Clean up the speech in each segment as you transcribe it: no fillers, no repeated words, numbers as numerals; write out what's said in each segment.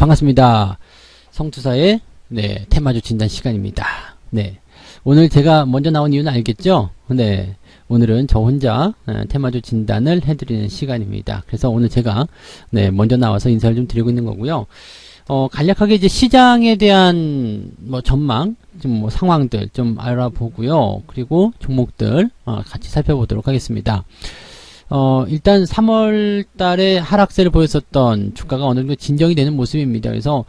반갑습니다. 성투사의 테마주 진단 시간입니다. 오늘 제가 먼저 나온 이유는 알겠죠? 오늘은 저 혼자 테마주 진단을 해드리는 시간입니다. 그래서 오늘 제가 먼저 나와서 인사를 좀 드리고 있는 거고요. 간략하게 이제 시장에 대한 전망, 좀 상황들 좀 알아보고요. 그리고 종목들 같이 살펴보도록 하겠습니다. 일단 3월 달에 하락세를 보였었던 주가가 어느 정도 진정이 되는 모습입니다. 그래서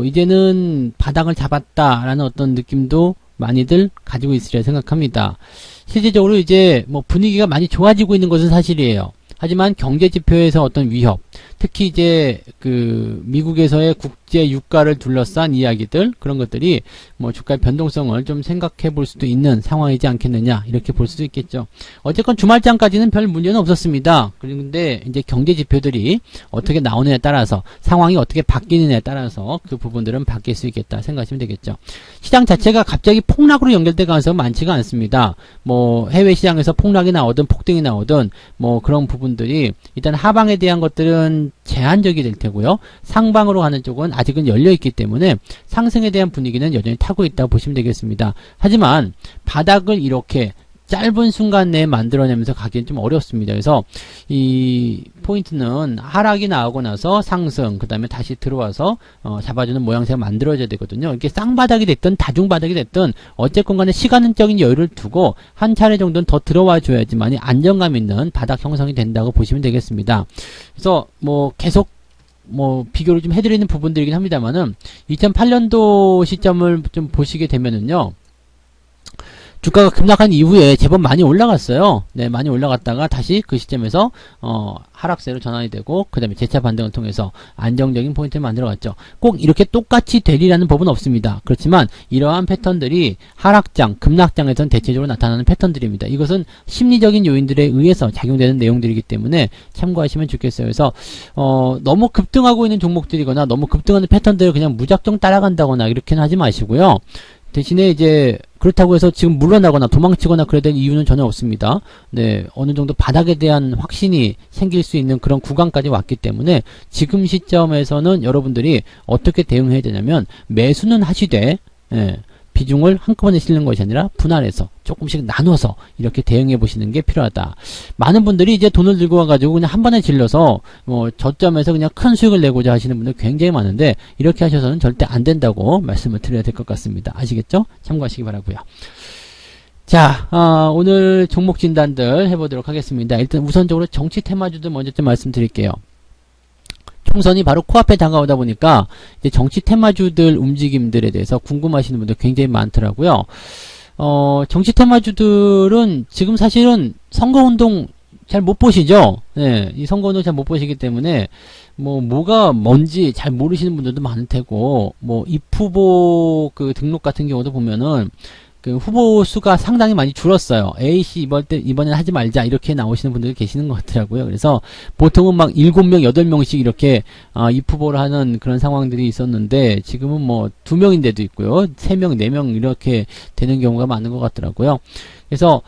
이제는 바닥을 잡았다라는 어떤 느낌도 많이들 가지고 있으리라 생각합니다. 실질적으로 이제 분위기가 많이 좋아지고 있는 것은 사실이에요. 하지만 경제 지표에서 어떤 위협, 특히 이제 미국에서의 국제 유가를 둘러싼 이야기들, 그런 것들이 주가의 변동성을 좀 생각해 볼 수도 있는 상황이지 않겠느냐, 이렇게 볼 수도 있겠죠. 어쨌건 주말장까지는 별 문제는 없었습니다. 그런데 이제 경제 지표들이 어떻게 나오느냐에 따라서, 상황이 어떻게 바뀌느냐에 따라서 그 부분들은 바뀔 수 있겠다 생각하시면 되겠죠. 시장 자체가 갑자기 폭락으로 연결될 가능성은 많지가 않습니다. 해외 시장에서 폭락이 나오든 폭등이 나오든 그런 부분들이 일단 하방에 대한 것들은 제한적이 될 테고요. 상방으로 가는 쪽은 아직은 열려있기 때문에 상승에 대한 분위기는 여전히 타고 있다고 보시면 되겠습니다. 하지만 바닥을 이렇게 짧은 순간 내에 만들어내면서 가기엔 좀 어렵습니다. 그래서 이 포인트는 하락이 나오고 나서 상승, 그 다음에 다시 들어와서 잡아주는 모양새가 만들어져야 되거든요. 이렇게 쌍바닥이 됐든 다중바닥이 됐든 어쨌건 간에 시간적인 여유를 두고 한 차례 정도는 더 들어와 줘야지만이 안정감 있는 바닥 형성이 된다고 보시면 되겠습니다. 그래서 계속 비교를 좀 해드리는 부분들이긴 합니다만은 2008년도 시점을 좀 보시게 되면은요, 주가가 급락한 이후에 제법 많이 올라갔어요. 많이 올라갔다가 다시 그 시점에서 하락세로 전환이 되고, 그 다음에 재차 반등을 통해서 안정적인 포인트를 만들어갔죠. 꼭 이렇게 똑같이 되리라는 법은 없습니다. 그렇지만 이러한 패턴들이 하락장, 급락장에선 대체적으로 나타나는 패턴들입니다. 이것은 심리적인 요인들에 의해서 작용되는 내용들이기 때문에 참고하시면 좋겠어요. 그래서 너무 급등하고 있는 종목들이거나 너무 급등하는 패턴들을 그냥 무작정 따라간다거나 이렇게는 하지 마시고요. 대신에 이제 그렇다고 해서 지금 물러나거나 도망치거나 그래야 될 이유는 전혀 없습니다. 어느 정도 바닥에 대한 확신이 생길 수 있는 그런 구간까지 왔기 때문에 지금 시점에서는 여러분들이 어떻게 대응해야 되냐면, 매수는 하시되 비중을 한꺼번에 실는 것이 아니라 분할해서 조금씩 나눠서 이렇게 대응해 보시는 게 필요하다. 많은 분들이 이제 돈을 들고 와가지고 그냥 한 번에 질러서 저점에서 그냥 큰 수익을 내고자 하시는 분들 굉장히 많은데, 이렇게 하셔서는 절대 안 된다고 말씀을 드려야 될 것 같습니다. 아시겠죠? 참고하시기 바라고요. 자, 오늘 종목 진단들 해보도록 하겠습니다. 일단 우선적으로 정치 테마주들 먼저 좀 말씀드릴게요. 총선이 바로 코앞에 다가오다 보니까 이제 정치 테마주들 움직임들에 대해서 궁금하시는 분들 굉장히 많더라고요. 정치 테마주들은 지금 사실은 선거운동 잘 못 보시죠? 이 선거운동 잘 못 보시기 때문에 뭐가 뭔지 잘 모르시는 분들도 많을 테고, 입후보 등록 같은 경우도 보면은 후보 수가 상당히 많이 줄었어요. A씨 이번엔 하지 말자, 이렇게 나오시는 분들이 계시는 것 같더라고요. 그래서 보통은 막 7명, 8명씩 이렇게 입후보를 하는 그런 상황들이 있었는데, 지금은 2명인데도 있고요. 3명, 4명 이렇게 되는 경우가 많은 것 같더라고요. 그래서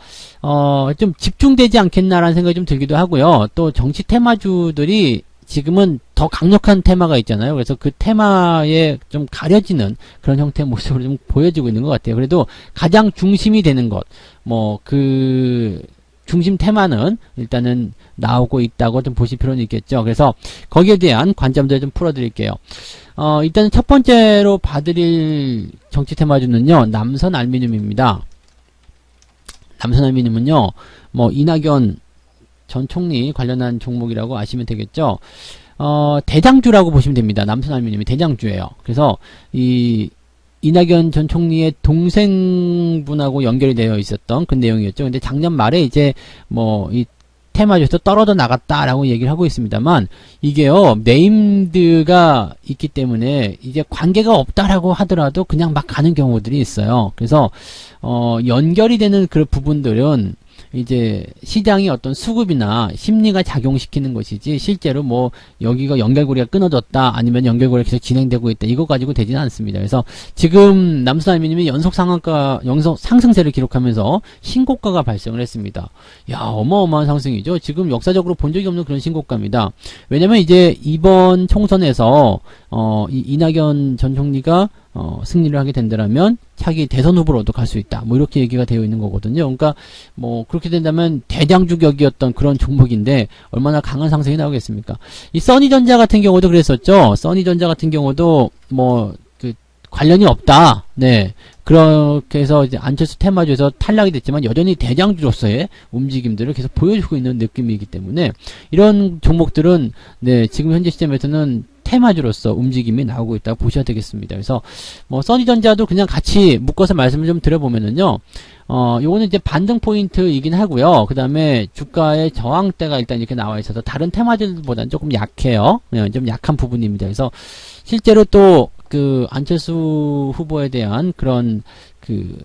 좀 집중되지 않겠나라는 생각이 좀 들기도 하고요. 또 정치 테마주들이 지금은 더 강력한 테마가 있잖아요. 그래서 그 테마에 좀 가려지는 그런 형태의 모습으로 좀 보여지고 있는 것 같아요. 그래도 가장 중심이 되는 것, 중심 테마는 일단은 나오고 있다고 좀 보실 필요는 있겠죠. 그래서 거기에 대한 관점들을 좀 풀어드릴게요. 일단은 첫 번째로 봐드릴 정치 테마주는요, 남선 알루미늄입니다. 남선 알루미늄은요, 이낙연 전 총리 관련한 종목이라고 아시면 되겠죠. 대장주라고 보시면 됩니다. 남선 알루미늄이 대장주예요. 그래서 이낙연 전 총리의 동생분하고 연결이 되어 있었던 그 내용이었죠. 근데 작년 말에 이제 이 테마주에서 떨어져 나갔다라고 얘기를 하고 있습니다만, 이게요, 네임드가 있기 때문에 이제 관계가 없다라고 하더라도 그냥 막 가는 경우들이 있어요. 그래서 연결이 되는 그 부분들은 이제 시장의 어떤 수급이나 심리가 작용시키는 것이지 실제로 뭐 여기가 연결고리가 끊어졌다 아니면 연결고리가 계속 진행되고 있다 이거 가지고 되지는 않습니다. 그래서 지금 남선알루미늄이 연속 상승세를 기록하면서 신고가가 발생을 했습니다. 야, 어마어마한 상승이죠. 지금 역사적으로 본 적이 없는 그런 신고가입니다. 왜냐면 이제 이번 총선에서 이낙연 전 총리가 승리를 하게 된다면 차기 대선 후보로도 갈 수 있다. 뭐 이렇게 얘기가 되어 있는 거거든요. 그러니까 뭐 그렇게 된다면 대장주격이었던 그런 종목인데 얼마나 강한 상승이 나오겠습니까? 이 써니전자 같은 경우도 그랬었죠. 써니전자 같은 경우도 뭐 그 관련이 없다. 네. 그렇게 해서 이제 안철수 테마주에서 탈락이 됐지만 여전히 대장주로서의 움직임들을 계속 보여주고 있는 느낌이기 때문에 이런 종목들은 네, 지금 현재 시점에서는 테마주로서 움직임이 나오고 있다고 보셔야 되겠습니다. 그래서 뭐 써니전자도 그냥 같이 묶어서 말씀을 좀 드려보면은요. 요거는 이제 반등 포인트이긴 하고요. 그 다음에 주가의 저항대가 일단 이렇게 나와 있어서 다른 테마주들보다는 조금 약해요. 네, 좀 약한 부분입니다. 그래서 실제로 또 그 안철수 후보에 대한 그런 그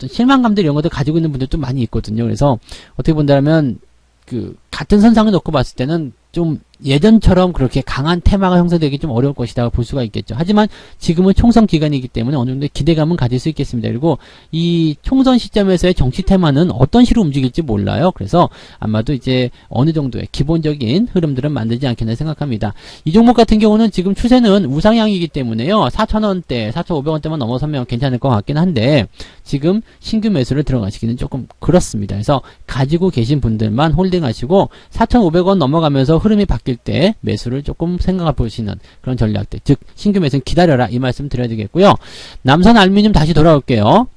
실망감들 이런 것들 가지고 있는 분들도 많이 있거든요. 그래서 어떻게 본다면 그 같은 선상을 놓고 봤을 때는 좀 예전처럼 그렇게 강한 테마가 형성되기 좀 어려울 것이다 볼 수가 있겠죠. 하지만 지금은 총선 기간이기 때문에 어느 정도 기대감은 가질 수 있겠습니다. 그리고 이 총선 시점에서의 정치 테마는 어떤 식으로 움직일지 몰라요. 그래서 아마도 이제 어느 정도의 기본적인 흐름들은 만들지 않겠나 생각합니다. 이 종목 같은 경우는 지금 추세는 우상향이기 때문에요. 4,000원대, 4,500원대만 넘어서면 괜찮을 것 같긴 한데 지금 신규 매수를 들어가시기는 조금 그렇습니다. 그래서 가지고 계신 분들만 홀딩하시고 4,500원 넘어가면서 흐름이 바뀔 때 매수를 조금 생각해 보시는 그런 전략들, 즉 신규 매수는 기다려라 이 말씀 드려야 되겠고요. 남선알루미늄 다시 돌아올게요.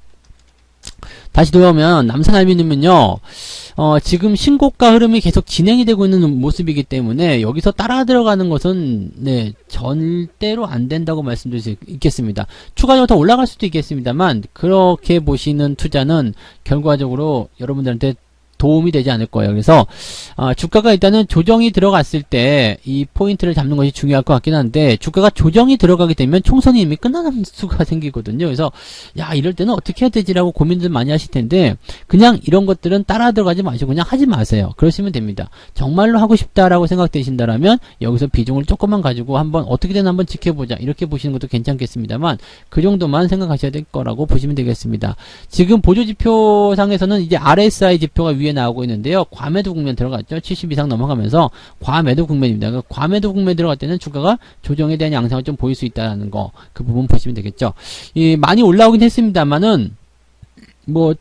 다시 돌아오면 남선알루미늄은요 지금 신고가 흐름이 계속 진행이 되고 있는 모습이기 때문에 여기서 따라 들어가는 것은 네 절대로 안 된다고 말씀드릴 수 있겠습니다. 추가적으로 더 올라갈 수도 있겠습니다만 그렇게 보시는 투자는 결과적으로 여러분들한테 도움이 되지 않을 거예요. 그래서 주가가 일단은 조정이 들어갔을 때 이 포인트를 잡는 것이 중요할 것 같긴 한데 주가가 조정이 들어가게 되면 총선이 이미 끝나는 수가 생기거든요. 그래서 야 이럴 때는 어떻게 해야 되지라고 고민들 많이 하실 텐데 그냥 이런 것들은 따라 들어가지 마시고 그냥 하지 마세요. 그러시면 됩니다. 정말로 하고 싶다라고 생각되신다라면 여기서 비중을 조금만 가지고 한번 어떻게든 한번 지켜보자 이렇게 보시는 것도 괜찮겠습니다만 그 정도만 생각하셔야 될 거라고 보시면 되겠습니다. 지금 보조지표상에서는 이제 RSI 지표가 위에 나오고 있는데요. 과매도 국면 들어갔죠. 70 이상 넘어가면서 과매도 국면입니다. 그러니까 과매도 국면 들어갈 때는 주가가 조정에 대한 양상을 좀 보일 수 있다는 거, 그 부분 보시면 되겠죠. 많이 올라오긴 했습니다만은 뭐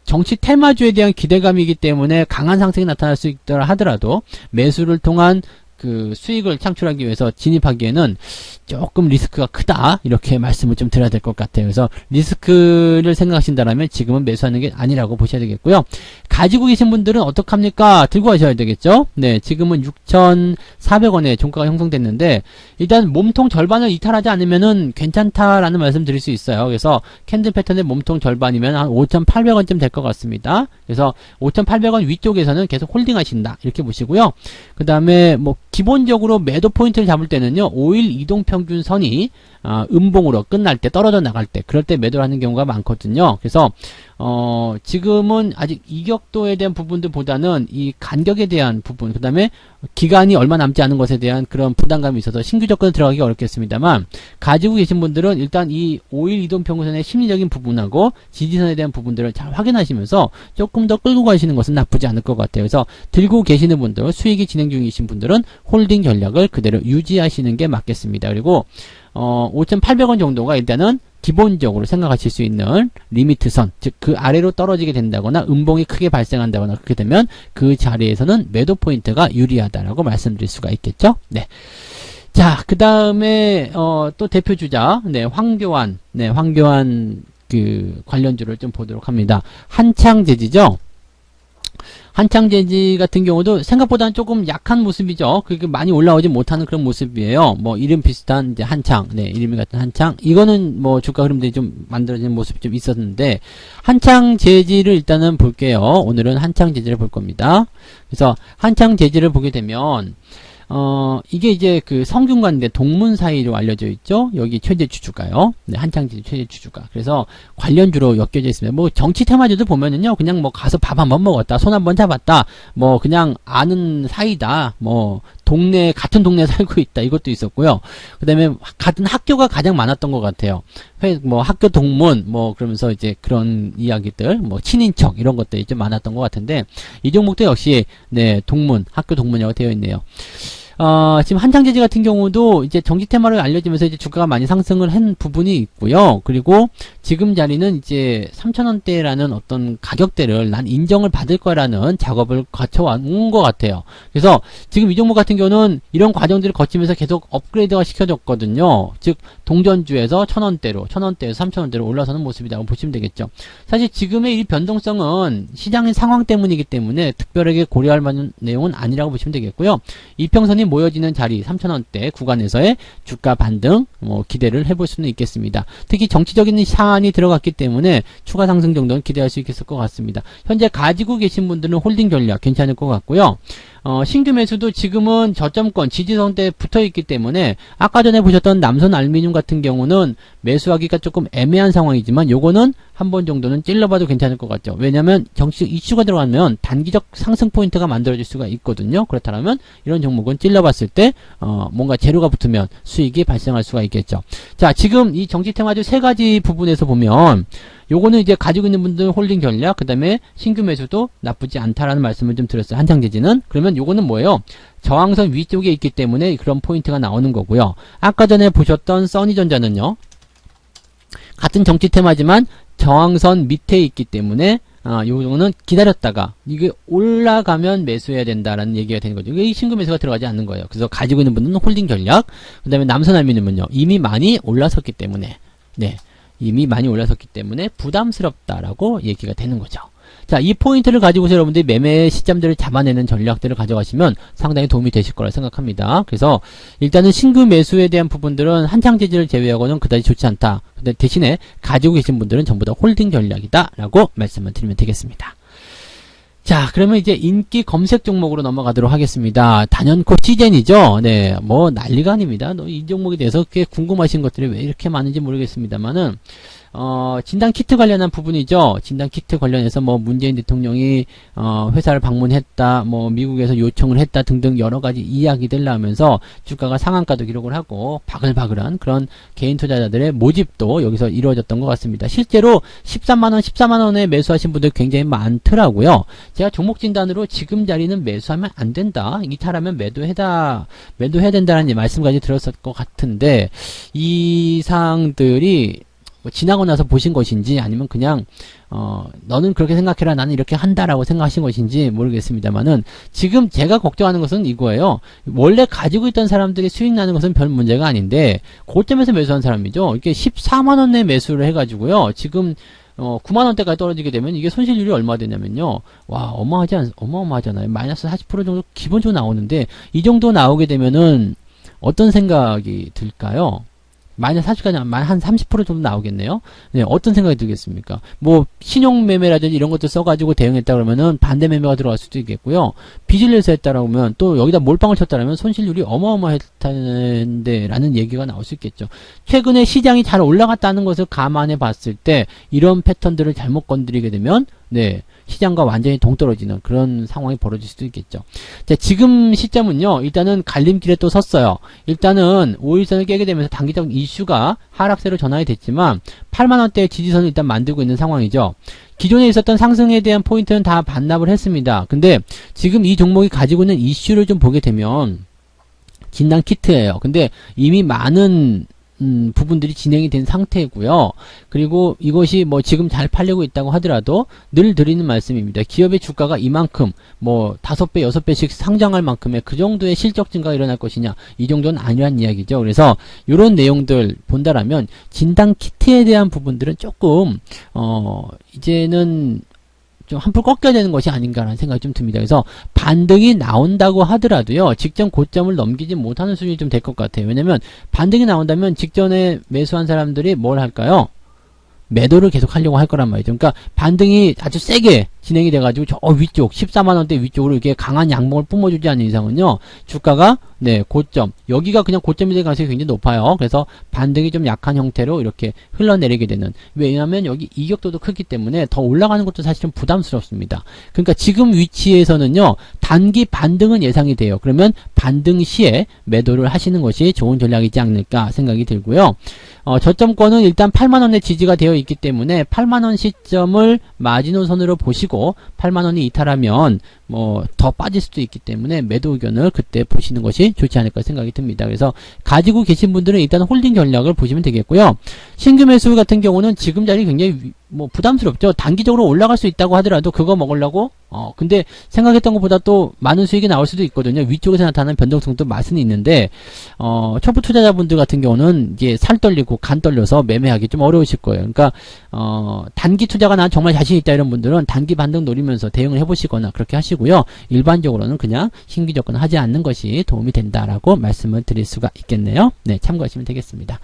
정치 테마주에 대한 기대감이기 때문에 강한 상승이 나타날 수 있더라 하더라도 매수를 통한 그 수익을 창출하기 위해서 진입하기에는 조금 리스크가 크다 이렇게 말씀을 좀 드려야 될 것 같아요. 그래서 리스크를 생각하신다면 지금은 매수하는 게 아니라고 보셔야 되겠고요. 가지고 계신 분들은 어떡합니까? 들고 가셔야 되겠죠. 네, 지금은 6,400원에 종가가 형성됐는데 일단 몸통 절반을 이탈하지 않으면은 괜찮다라는 말씀 드릴 수 있어요. 그래서 캔들 패턴의 몸통 절반이면 한 5,800원쯤 될 것 같습니다. 그래서 5,800원 위쪽에서는 계속 홀딩 하신다 이렇게 보시고요. 그 다음에 뭐 기본적으로 매도 포인트를 잡을 때는요 5일 이동평균선이 음봉으로 끝날 때 떨어져 나갈 때 그럴 때 매도를 하는 경우가 많거든요. 그래서 지금은 아직 이격도에 대한 부분들보다는 이 간격에 대한 부분 그 다음에 기간이 얼마 남지 않은 것에 대한 그런 부담감이 있어서 신규 접근을 들어가기 어렵겠습니다만 가지고 계신 분들은 일단 이 5일 이동평균선의 심리적인 부분하고 지지선에 대한 부분들을 잘 확인하시면서 조금 더 끌고 가시는 것은 나쁘지 않을 것 같아요. 그래서 들고 계시는 분들 수익이 진행 중이신 분들은 홀딩 전략을 그대로 유지하시는 게 맞겠습니다. 그리고 5,800원 정도가 일단은 기본적으로 생각하실 수 있는 리미트선, 즉 그 아래로 떨어지게 된다거나 음봉이 크게 발생한다거나 그렇게 되면 그 자리에서는 매도 포인트가 유리하다라고 말씀드릴 수가 있겠죠. 네. 자, 그 다음에 또 대표 주자, 네, 황교안 그 관련주를 좀 보도록 합니다. 한창재지죠. 한창재지 같은 경우도 생각보다는 조금 약한 모습이죠. 그렇게 많이 올라오지 못하는 그런 모습이에요. 뭐 이름 비슷한 이제 한창, 네, 이름이 같은 한창. 이거는 뭐 주가 흐름들이 좀 만들어지는 모습이 좀 있었는데 한창재지를 일단은 볼게요. 오늘은 한창재지를 볼 겁니다. 그래서 한창재지를 보게 되면 이게 이제 그 성균관대 동문 사이로 알려져 있죠. 여기 최대 주주가요. 네, 한창지 최대 주주가. 그래서 관련주로 엮여져 있습니다. 뭐 정치 테마주도 보면은요, 그냥 뭐 가서 밥 한번 먹었다, 손 한번 잡았다, 뭐 그냥 아는 사이다, 뭐 같은 동네에 살고 있다, 이것도 있었고요. 그 다음에 같은 학교가 가장 많았던 것 같아요. 뭐 학교 동문, 뭐 그러면서 이제 그런 이야기들, 뭐 친인척 이런 것들이 좀 많았던 것 같은데, 이 종목도 역시 네, 학교 동문이라고 되어 있네요. 지금 한창제지 같은 경우도 이제 정치 테마로 알려지면서 이제 주가가 많이 상승을 한 부분이 있고요. 그리고 지금 자리는 이제 3,000원대라는 어떤 가격대를 난 인정을 받을 거라는 작업을 거쳐온 것 같아요. 그래서 지금 이 종목 같은 경우는 이런 과정들을 거치면서 계속 업그레이드가 시켜졌거든요. 즉, 동전주에서 1,000원대로, 1,000원대에서 3,000원대로 올라서는 모습이라고 보시면 되겠죠. 사실 지금의 이 변동성은 시장의 상황 때문이기 때문에 특별하게 고려할 만한 내용은 아니라고 보시면 되겠고요. 이평선이 모여지는 자리 3,000원대 구간에서의 주가 반등 기대를 해볼 수는 있겠습니다. 특히 정치적인 사안이 들어갔기 때문에 추가 상승 정도는 기대할 수 있을 것 같습니다. 현재 가지고 계신 분들은 홀딩 전략 괜찮을 것 같고요. 신규 매수도 지금은 저점권 지지선대에 붙어있기 때문에 아까 전에 보셨던 남선 알루미늄 같은 경우는 매수하기가 조금 애매한 상황이지만 요거는 한 번 정도는 찔러봐도 괜찮을 것 같죠. 왜냐하면 정치적 이슈가 들어가면 단기적 상승 포인트가 만들어질 수가 있거든요. 그렇다면 이런 종목은 찔러봤을 때 뭔가 재료가 붙으면 수익이 발생할 수가 있겠죠. 자, 지금 이 정치 테마주 세 가지 부분에서 보면 요거는 이제 가지고 있는 분들 홀딩 전략, 그 다음에 신규 매수도 나쁘지 않다라는 말씀을 좀 드렸어요. 한창제지는. 그러면 요거는 뭐예요? 저항선 위쪽에 있기 때문에 그런 포인트가 나오는 거고요. 아까 전에 보셨던 써니전자는요, 같은 정치 테마지만 저항선 밑에 있기 때문에 요거는 기다렸다가 이게 올라가면 매수해야 된다라는 얘기가 되는 거죠. 이게 신규 매수가 들어가지 않는 거예요. 그래서 가지고 있는 분들은 홀딩 전략, 그 다음에 남선 알루미늄은요, 이미 많이 올라섰기 때문에 이미 많이 올라섰기 때문에 부담스럽다라고 얘기가 되는 거죠. 자, 이 포인트를 가지고서 여러분들이 매매 시점들을 잡아내는 전략들을 가져가시면 상당히 도움이 되실 거라 생각합니다. 그래서 일단은 신규 매수에 대한 부분들은 한창제지를 제외하고는 그다지 좋지 않다. 근데 대신에 가지고 계신 분들은 전부 다 홀딩 전략이다 라고 말씀을 드리면 되겠습니다. 자, 그러면 이제 인기 검색 종목으로 넘어가도록 하겠습니다. 단연코 시젠이죠. 네, 뭐 난리가 아닙니다. 이 종목에 대해서 꽤 궁금하신 것들이 왜 이렇게 많은지 모르겠습니다만은 진단 키트 관련한 부분이죠. 진단 키트 관련해서 뭐 문재인 대통령이 회사를 방문했다, 뭐 미국에서 요청을 했다 등등 여러 가지 이야기들 나오면서 주가가 상한가도 기록을 하고 바글바글한 그런 개인 투자자들의 모집도 여기서 이루어졌던 것 같습니다. 실제로 13만원, 14만원에 매수하신 분들 굉장히 많더라고요. 제가 종목 진단으로 지금 자리는 매수하면 안 된다, 이탈하면 매도해야 된다는 말씀까지 들었을 것 같은데, 이 사항들이 지나고 나서 보신 것인지 아니면 그냥 너는 그렇게 생각해라, 나는 이렇게 한다라고 생각하신 것인지 모르겠습니다만은, 지금 제가 걱정하는 것은 이거예요. 원래 가지고 있던 사람들이 수익 나는 것은 별 문제가 아닌데 고점에서 매수한 사람이죠. 이게 14만원 내 매수를 해가지고요, 지금 9만원대까지 떨어지게 되면 이게 손실률이 얼마 되냐면요, 와, 어마어마하잖아요. 마이너스 40% 정도 기본적으로 나오는데, 이 정도 나오게 되면은 어떤 생각이 들까요? 마이너스 40까지 한 30% 정도 나오겠네요. 네, 어떤 생각이 들겠습니까? 뭐 신용매매라든지 이런 것도 써가지고 대응했다 그러면은 반대 매매가 들어갈 수도 있겠고요. 빚을 내서 했다라고 하면, 또 여기다 몰빵을 쳤다라면 손실률이 어마어마했다는데 라는 얘기가 나올 수 있겠죠. 최근에 시장이 잘 올라갔다는 것을 감안해 봤을 때 이런 패턴들을 잘못 건드리게 되면 시장과 완전히 동떨어지는 그런 상황이 벌어질 수도 있겠죠. 자, 지금 시점은요, 일단은 갈림길에 또 섰어요. 일단은 5일선을 깨게 되면서 단기적 이슈가 하락세로 전환이 됐지만 8만원대의 지지선을 일단 만들고 있는 상황이죠. 기존에 있었던 상승에 대한 포인트는 다 반납을 했습니다. 근데 지금 이 종목이 가지고 있는 이슈를 좀 보게 되면 진단 키트예요. 근데 이미 많은 부분들이 진행이 된 상태고요. 그리고 이것이 뭐 지금 잘 팔리고 있다고 하더라도 늘 드리는 말씀입니다. 기업의 주가가 이만큼 뭐 5배, 6배씩 상장할 만큼의 그 정도의 실적 증가가 일어날 것이냐, 이 정도는 아니란 이야기죠. 그래서 이런 내용들 본다라면 진단 키트에 대한 부분들은 조금 이제는 좀 한풀 꺾여야 되는 것이 아닌가라는 생각이 좀 듭니다. 그래서 반등이 나온다고 하더라도요, 직전 고점을 넘기지 못하는 수준이 좀 될 것 같아요. 왜냐면 반등이 나온다면 직전에 매수한 사람들이 뭘 할까요? 매도를 계속 하려고 할 거란 말이죠. 그러니까 반등이 아주 세게 진행이 돼가지고 저 위쪽 14만원대 위쪽으로 이렇게 강한 양봉을 뿜어주지 않는 이상은요, 주가가 네, 고점, 여기가 그냥 고점이 될 가능성이 굉장히 높아요. 그래서 반등이 좀 약한 형태로 이렇게 흘러내리게 되는, 왜냐하면 여기 이격도도 크기 때문에 더 올라가는 것도 사실 좀 부담스럽습니다. 그러니까 지금 위치에서는요, 단기 반등은 예상이 돼요. 그러면 반등 시에 매도를 하시는 것이 좋은 전략이지 않을까 생각이 들고요. 저점권은 일단 8만원의 지지가 되어 있기 때문에 8만원 시점을 마지노선으로 보시고 8만원이 이탈하면 뭐 더 빠질 수도 있기 때문에 매도 의견을 그때 보시는 것이 좋지 않을까 생각이 듭니다. 그래서 가지고 계신 분들은 일단 홀딩 전략을 보시면 되겠고요. 신규 매수 같은 경우는 지금 자리 굉장히 뭐 부담스럽죠. 단기적으로 올라갈 수 있다고 하더라도 그거 먹으려고 근데 생각했던 것보다 또 많은 수익이 나올 수도 있거든요. 위쪽에서 나타나는 변동성도 맛은 있는데 초보 투자자분들 같은 경우는 이제 살 떨리고 간 떨려서 매매하기 좀 어려우실 거예요. 그러니까 단기 투자가 난 정말 자신 있다 이런 분들은 단기 반등 노리면서 대응을 해보시거나 그렇게 하시고요. 일반적으로는 그냥 신규 접근을 하지 않는 것이 도움이 된다라고 말씀을 드릴 수가 있겠네요. 네, 참고하시면 되겠습니다.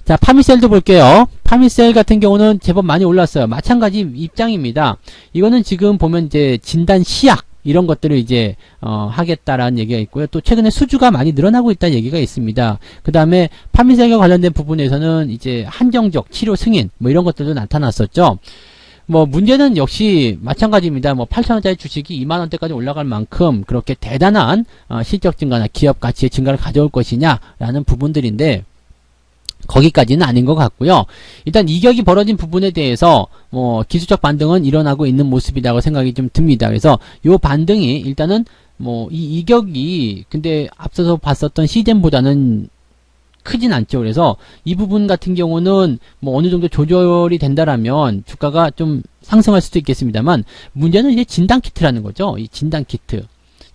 자, 파미셀도 볼게요. 파미셀 같은 경우는 제법 많이 올랐어요. 마찬가지 입장입니다. 이거는 지금 보면 이제 진단 시약 이런 것들을 이제 하겠다라는 얘기가 있고요. 또 최근에 수주가 많이 늘어나고 있다는 얘기가 있습니다. 그 다음에 파미셀과 관련된 부분에서는 이제 한정적 치료 승인 뭐 이런 것들도 나타났었죠. 뭐 문제는 역시 마찬가지입니다. 뭐 8,000원짜리 주식이 2만원대까지 올라갈 만큼 그렇게 대단한 실적 증가나 기업 가치의 증가를 가져올 것이냐라는 부분들인데 거기까지는 아닌 것 같고요. 일단 이격이 벌어진 부분에 대해서 뭐 기술적 반등은 일어나고 있는 모습이라고 생각이 좀 듭니다. 그래서 요 반등이 일단은 뭐 이 이격이 근데 앞서서 봤었던 시즌보다는 크진 않죠. 그래서 이 부분 같은 경우는 뭐 어느 정도 조절이 된다라면 주가가 좀 상승할 수도 있겠습니다만 문제는 이제 진단 키트라는 거죠. 이 진단 키트.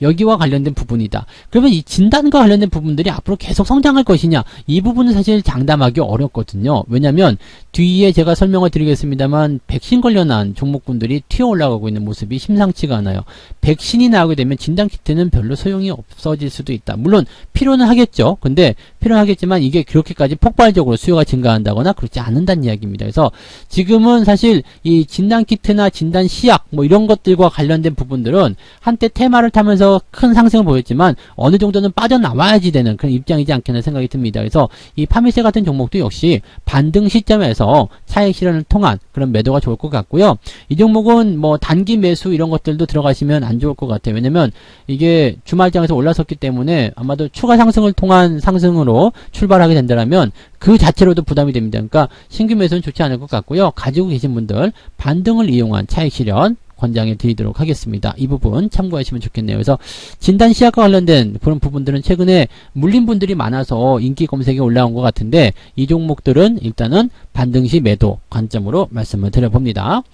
여기와 관련된 부분이다. 그러면 이 진단과 관련된 부분들이 앞으로 계속 성장할 것이냐, 이 부분은 사실 장담하기 어렵거든요. 왜냐면 뒤에 제가 설명을 드리겠습니다만 백신 관련한 종목군들이 튀어 올라가고 있는 모습이 심상치가 않아요. 백신이 나오게 되면 진단키트는 별로 소용이 없어질 수도 있다. 물론 필요는 하겠죠. 근데 필요는 하겠지만 이게 그렇게까지 폭발적으로 수요가 증가한다거나 그렇지 않는다는 이야기입니다. 그래서 지금은 사실 이 진단키트나 진단시약 뭐 이런 것들과 관련된 부분들은 한때 테마를 타면서 큰 상승을 보였지만 어느 정도는 빠져나와야지 되는 그런 입장이지 않겠나 생각이 듭니다. 그래서 이 파미세 같은 종목도 역시 반등 시점에서 차익 실현을 통한 그런 매도가 좋을 것 같고요. 이 종목은 뭐 단기 매수 이런 것들도 들어가시면 안 좋을 것 같아요. 왜냐면 이게 주말장에서 올라섰기 때문에 아마도 추가 상승을 통한 상승으로 출발하게 된다면 그 자체로도 부담이 됩니다. 그러니까 신규 매수는 좋지 않을 것 같고요. 가지고 계신 분들 반등을 이용한 차익 실현 권장해 드리도록 하겠습니다. 이 부분 참고하시면 좋겠네요. 그래서 진단 시약과 관련된 그런 부분들은 최근에 물린 분들이 많아서 인기 검색에 올라온 것 같은데 이 종목들은 일단은 반등시 매도 관점으로 말씀을 드려봅니다.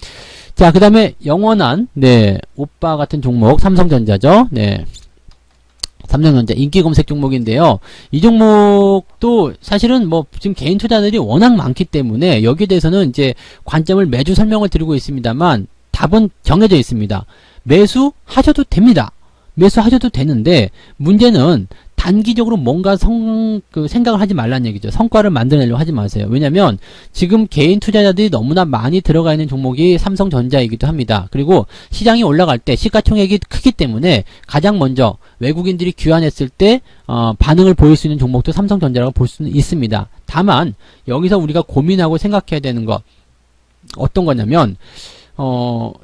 자, 그 다음에 영원한 오빠 같은 종목 삼성전자죠. 삼성전자 인기 검색 종목인데요. 이 종목도 사실은 뭐 지금 개인 투자들이 워낙 많기 때문에 여기에 대해서는 이제 관점을 매주 설명을 드리고 있습니다만 답은 정해져 있습니다. 매수하셔도 됩니다. 매수하셔도 되는데 문제는 단기적으로 뭔가 생각을 하지 말라는 얘기죠. 성과를 만들어내려고 하지 마세요. 왜냐면 지금 개인 투자자들이 너무나 많이 들어가 있는 종목이 삼성전자이기도 합니다. 그리고 시장이 올라갈 때 시가총액이 크기 때문에 가장 먼저 외국인들이 귀환했을 때 반응을 보일 수 있는 종목도 삼성전자라고 볼 수는 있습니다. 다만 여기서 우리가 고민하고 생각해야 되는 것 어떤 거냐면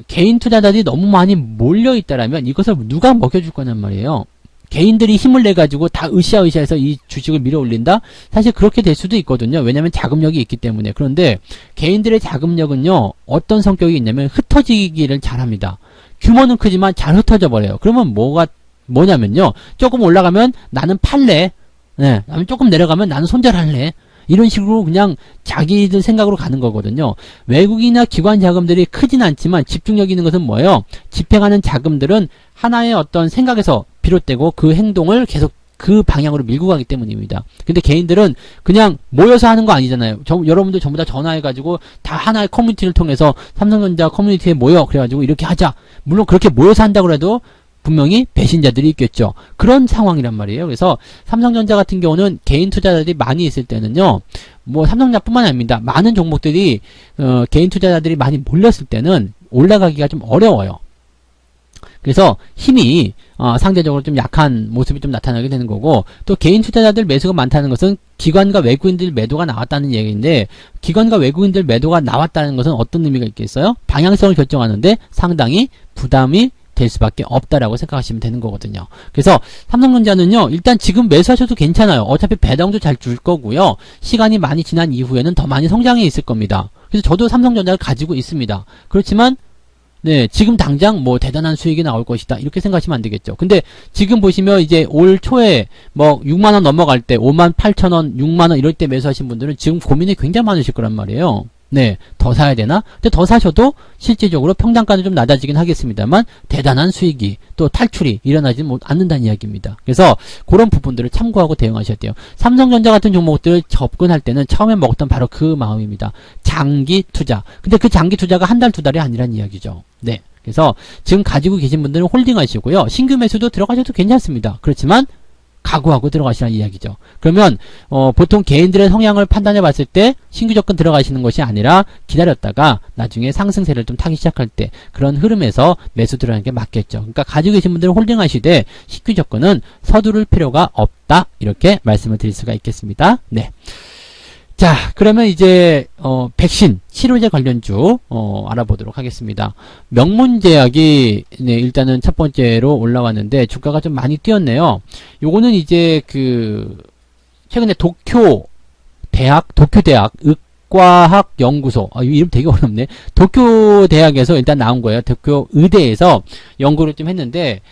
개인 투자자들이 너무 많이 몰려있다라면 이것을 누가 먹여줄 거냔 말이에요. 개인들이 힘을 내가지고 다 으쌰으쌰해서 이 주식을 밀어 올린다? 사실 그렇게 될 수도 있거든요. 왜냐면 자금력이 있기 때문에. 그런데 개인들의 자금력은요, 어떤 성격이 있냐면 흩어지기를 잘합니다. 규모는 크지만 잘 흩어져 버려요. 그러면 뭐냐면요, 조금 올라가면 나는 팔래. 나는 조금 내려가면 나는 손절할래. 이런 식으로 그냥 자기들 생각으로 가는 거거든요. 외국이나 기관 자금들이 크진 않지만 집중력 있는 것은 뭐예요? 집행하는 자금들은 하나의 어떤 생각에서 비롯되고 그 행동을 계속 그 방향으로 밀고 가기 때문입니다. 근데 개인들은 그냥 모여서 하는 거 아니잖아요. 여러분들 전부 다 전화해가지고 다 하나의 커뮤니티를 통해서 삼성전자 커뮤니티에 모여 그래가지고 이렇게 하자. 물론 그렇게 모여서 한다고 해도 분명히 배신자들이 있겠죠. 그런 상황이란 말이에요. 그래서 삼성전자 같은 경우는 개인 투자자들이 많이 있을 때는요, 뭐 삼성전자뿐만 아닙니다. 많은 종목들이 개인 투자자들이 많이 몰렸을 때는 올라가기가 좀 어려워요. 그래서 힘이 상대적으로 좀 약한 모습이 좀 나타나게 되는 거고, 또 개인 투자자들 매수가 많다는 것은 기관과 외국인들 매도가 나왔다는 얘기인데, 기관과 외국인들 매도가 나왔다는 것은 어떤 의미가 있겠어요? 방향성을 결정하는데 상당히 부담이 될 수밖에 없다라고 생각하시면 되는 거거든요. 그래서 삼성전자는요, 일단 지금 매수하셔도 괜찮아요. 어차피 배당도 잘 줄 거고요. 시간이 많이 지난 이후에는 더 많이 성장해 있을 겁니다. 그래서 저도 삼성전자를 가지고 있습니다. 그렇지만 네, 지금 당장 뭐 대단한 수익이 나올 것이다, 이렇게 생각하시면 안 되겠죠. 근데 지금 보시면 이제 올 초에 뭐 6만원 넘어갈 때 58,000원, 6만원 이럴 때 매수하신 분들은 지금 고민이 굉장히 많으실 거란 말이에요. 네, 더 사야 되나? 근데 더 사셔도 실질적으로 평단가는 좀 낮아지긴 하겠습니다만 대단한 수익이 또 탈출이 일어나지 않는다는 이야기입니다. 그래서 그런 부분들을 참고하고 대응하셔야 돼요. 삼성전자 같은 종목들 접근할 때는 처음에 먹었던 바로 그 마음입니다. 장기 투자. 근데 그 장기 투자가 한 달, 두 달이 아니란 이야기죠. 네. 그래서 지금 가지고 계신 분들은 홀딩 하시고요. 신규 매수도 들어가셔도 괜찮습니다. 그렇지만 각오하고 들어가시라는 이야기죠. 그러면 보통 개인들의 성향을 판단해 봤을 때 신규 접근 들어가시는 것이 아니라 기다렸다가 나중에 상승세를 좀 타기 시작할 때 그런 흐름에서 매수 들어가는 게 맞겠죠. 그러니까 가지고 계신 분들은 홀딩 하시되 신규 접근은 서두를 필요가 없다, 이렇게 말씀을 드릴 수가 있겠습니다. 네. 자, 그러면 이제 백신 치료제 관련주 알아보도록 하겠습니다. 명문제약이 네, 일단은 첫 번째로 올라왔는데 주가가 좀 많이 뛰었네요. 요거는 이제 그 최근에 도쿄대학 의과학연구소, 이름 되게 어렵네. 도쿄대학에서 일단 나온 거예요. 도쿄 의대에서 연구를 좀 했는데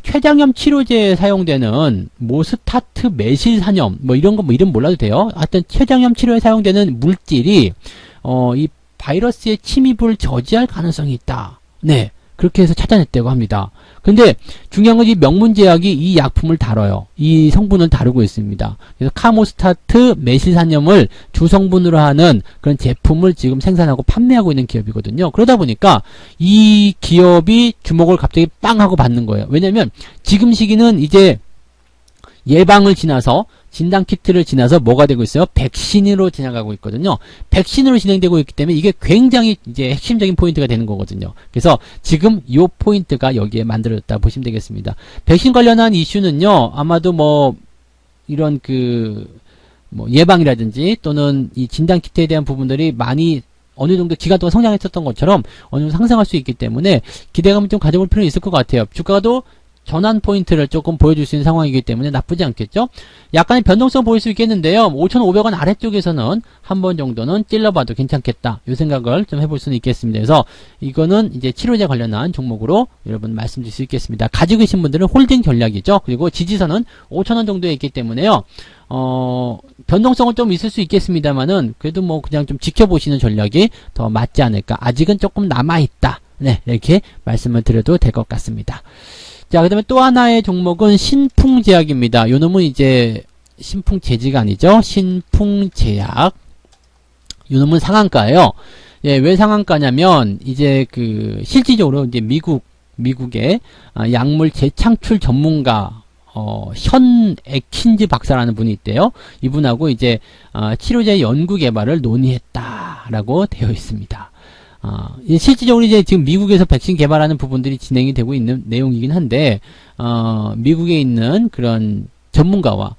췌장염 치료제에 사용되는 모스타트 메실산염, 뭐 이런 거 뭐 이름 몰라도 돼요. 하여튼 췌장염 치료에 사용되는 물질이 이 바이러스의 침입을 저지할 가능성이 있다. 네, 그렇게 해서 찾아냈다고 합니다. 근데 중요한 건 이 명문제약이 이 약품을 다뤄요. 이 성분을 다루고 있습니다. 그래서 카모스타트 메실산염을 주성분으로 하는 그런 제품을 지금 생산하고 판매하고 있는 기업이거든요. 그러다 보니까 이 기업이 주목을 갑자기 빵 하고 받는 거예요. 왜냐면 지금 시기는 이제 예방을 지나서 진단키트를 지나서 뭐가 되고 있어요? 백신으로 지나가고 있거든요. 백신으로 진행되고 있기 때문에 이게 굉장히 이제 핵심적인 포인트가 되는 거거든요. 그래서 지금 이 포인트가 여기에 만들어졌다 보시면 되겠습니다. 백신 관련한 이슈는요, 아마도 뭐 이런 뭐 예방이라든지 또는 이 진단키트에 대한 부분들이 많이 어느 정도 기간 동안 성장했었던 것처럼 어느 정도 상승할 수 있기 때문에 기대감을 좀 가져볼 필요는 있을 것 같아요. 주가도 전환 포인트를 조금 보여줄 수 있는 상황이기 때문에 나쁘지 않겠죠? 약간의 변동성 보일 수 있겠는데요. 5,500원 아래쪽에서는 한 번 정도는 찔러봐도 괜찮겠다, 이 생각을 좀 해볼 수는 있겠습니다. 그래서 이거는 이제 치료제 관련한 종목으로 여러분 말씀드릴 수 있겠습니다. 가지고 계신 분들은 홀딩 전략이죠. 그리고 지지선은 5,000원 정도에 있기 때문에요. 변동성은 좀 있을 수 있겠습니다만은 그래도 뭐 그냥 좀 지켜보시는 전략이 더 맞지 않을까. 아직은 조금 남아있다. 네, 이렇게 말씀을 드려도 될 것 같습니다. 자, 그 다음에 또 하나의 종목은 신풍제약입니다. 요 놈은 이제 신풍제지가 아니죠. 신풍제약. 요 놈은 상한가예요. 예, 왜 상한가냐면 이제 실질적으로 이제 미국의 약물 재창출 전문가 현 에킨즈 박사라는 분이 있대요. 이분하고 이제 치료제 연구 개발을 논의했다라고 되어 있습니다. 실질적으로 이제 지금 미국에서 백신 개발하는 부분들이 진행이 되고 있는 내용이긴 한데, 미국에 있는 그런 전문가와,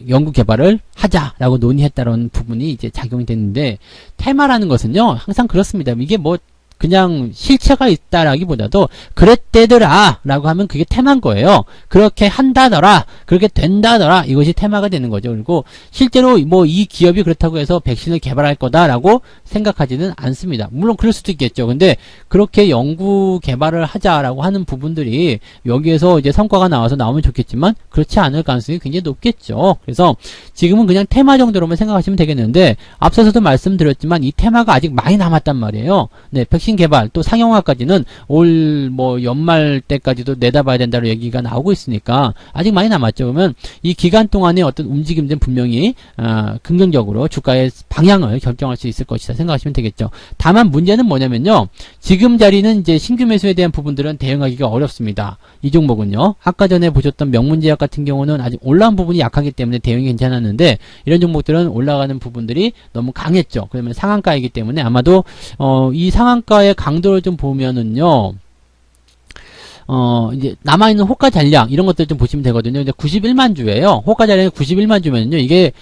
연구 개발을 하자라고 논의했다는 부분이 이제 작용이 됐는데, 테마라는 것은요, 항상 그렇습니다. 이게 뭐, 그냥 실체가 있다라기보다도 그랬대더라 라고 하면 그게 테마인 거예요. 그렇게 한다더라, 그렇게 된다더라, 이것이 테마가 되는 거죠. 그리고 실제로 뭐 이 기업이 그렇다고 해서 백신을 개발할 거다라고 생각하지는 않습니다. 물론 그럴 수도 있겠죠. 근데 그렇게 연구 개발을 하자라고 하는 부분들이 여기에서 이제 성과가 나오면 좋겠지만 그렇지 않을 가능성이 굉장히 높겠죠. 그래서 지금은 그냥 테마 정도로만 생각하시면 되겠는데, 앞서서도 말씀드렸지만 이 테마가 아직 많이 남았단 말이에요. 네, 백신 개발 또 상용화까지는 올 뭐 연말 때까지도 내다봐야 된다는 얘기가 나오고 있으니까 아직 많이 남았죠. 그러면 이 기간 동안의 어떤 움직임들은 분명히 긍정적으로 주가의 방향을 결정할 수 있을 것이다 생각하시면 되겠죠. 다만 문제는 뭐냐면요, 지금 자리는 이제 신규 매수에 대한 부분들은 대응하기가 어렵습니다. 이 종목은요, 아까 전에 보셨던 명문제약 같은 경우는 아직 올라온 부분이 약하기 때문에 대응이 괜찮았는데, 이런 종목들은 올라가는 부분들이 너무 강했죠. 그러면 상한가이기 때문에 아마도 이 상한가 주가의 강도를 좀 보면은요, 이제 남아있는 호가 잔량 이런 것들 좀 보시면 되거든요. 이제 91만 주예요. 호가 잔량이 91만 주면요, 이게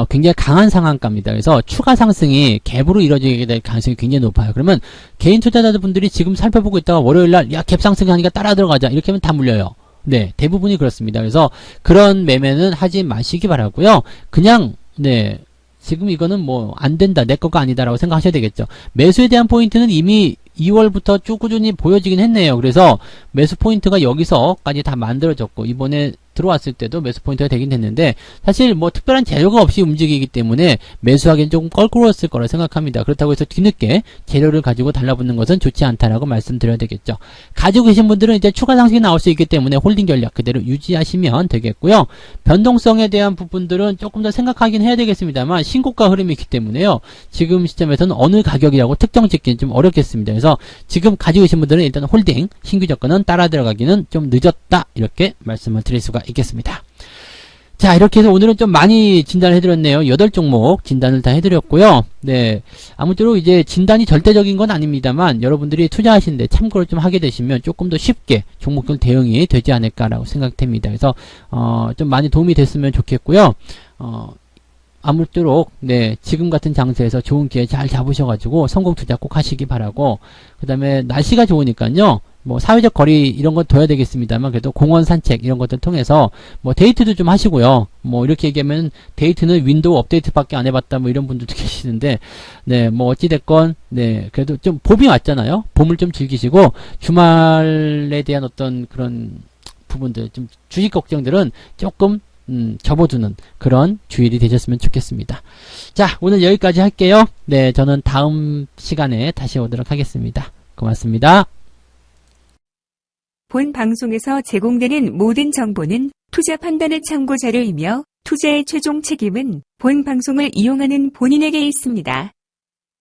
굉장히 강한 상한가입니다. 그래서 추가 상승이 갭으로 이루어지게 될 가능성이 굉장히 높아요. 그러면 개인 투자자분들이 지금 살펴보고 있다가 월요일날 야 갭 상승하니까 따라 들어가자 이렇게 하면 다 물려요. 네, 대부분이 그렇습니다. 그래서 그런 매매는 하지 마시기 바라고요. 그냥 네. 지금 이거는 뭐 안 된다, 내 거가 아니다라고 생각하셔야 되겠죠. 매수에 대한 포인트는 이미 2월부터 쭉 꾸준히 보여지긴 했네요. 그래서 매수 포인트가 여기서까지 다 만들어졌고 이번에 들어왔을 때도 매수 포인트가 되긴 됐는데 사실 뭐 특별한 재료가 없이 움직이기 때문에 매수하기는 조금 껄끄러웠을 거라 생각합니다. 그렇다고 해서 뒤늦게 재료를 가지고 달라붙는 것은 좋지 않다라고 말씀드려야 되겠죠. 가지고 계신 분들은 이제 추가 상승이 나올 수 있기 때문에 홀딩 전략 그대로 유지하시면 되겠고요. 변동성에 대한 부분들은 조금 더 생각하긴 해야 되겠습니다만 신고가 흐름이기 때문에요. 지금 시점에서는 어느 가격이라고 특정 짓기는 좀 어렵겠습니다. 그래서 지금 가지고 계신 분들은 일단 홀딩, 신규 접근은 따라 들어가기는 좀 늦었다 이렇게 말씀을 드릴 수가 있겠습니다. 자, 이렇게 해서 오늘은 좀 많이 진단을 해드렸네요. 8종목 진단을 다 해드렸고요. 네, 아무쪼록 이제 진단이 절대적인 건 아닙니다만 여러분들이 투자하시는데 참고를 좀 하게 되시면 조금 더 쉽게 종목들 대응이 되지 않을까라고 생각됩니다. 그래서 좀 많이 도움이 됐으면 좋겠고요. 아무쪼록 네, 지금 같은 장세에서 좋은 기회 잘 잡으셔가지고 성공 투자 꼭 하시기 바라고, 그 다음에 날씨가 좋으니까요, 뭐 사회적 거리 이런 건 둬야 되겠습니다만 그래도 공원 산책 이런 것들 통해서 뭐 데이트도 좀 하시고요. 뭐 이렇게 얘기하면 데이트는 윈도우 업데이트밖에 안 해봤다 뭐 이런 분들도 계시는데, 네, 뭐 어찌됐건 네, 그래도 좀 봄이 왔잖아요. 봄을 좀 즐기시고 주말에 대한 어떤 그런 부분들, 좀 주식 걱정들은 조금 접어두는 그런 주일이 되셨으면 좋겠습니다. 자, 오늘 여기까지 할게요. 네, 저는 다음 시간에 다시 오도록 하겠습니다. 고맙습니다. 본 방송에서 제공되는 모든 정보는 투자 판단의 참고 자료이며 투자의 최종 책임은 본 방송을 이용하는 본인에게 있습니다.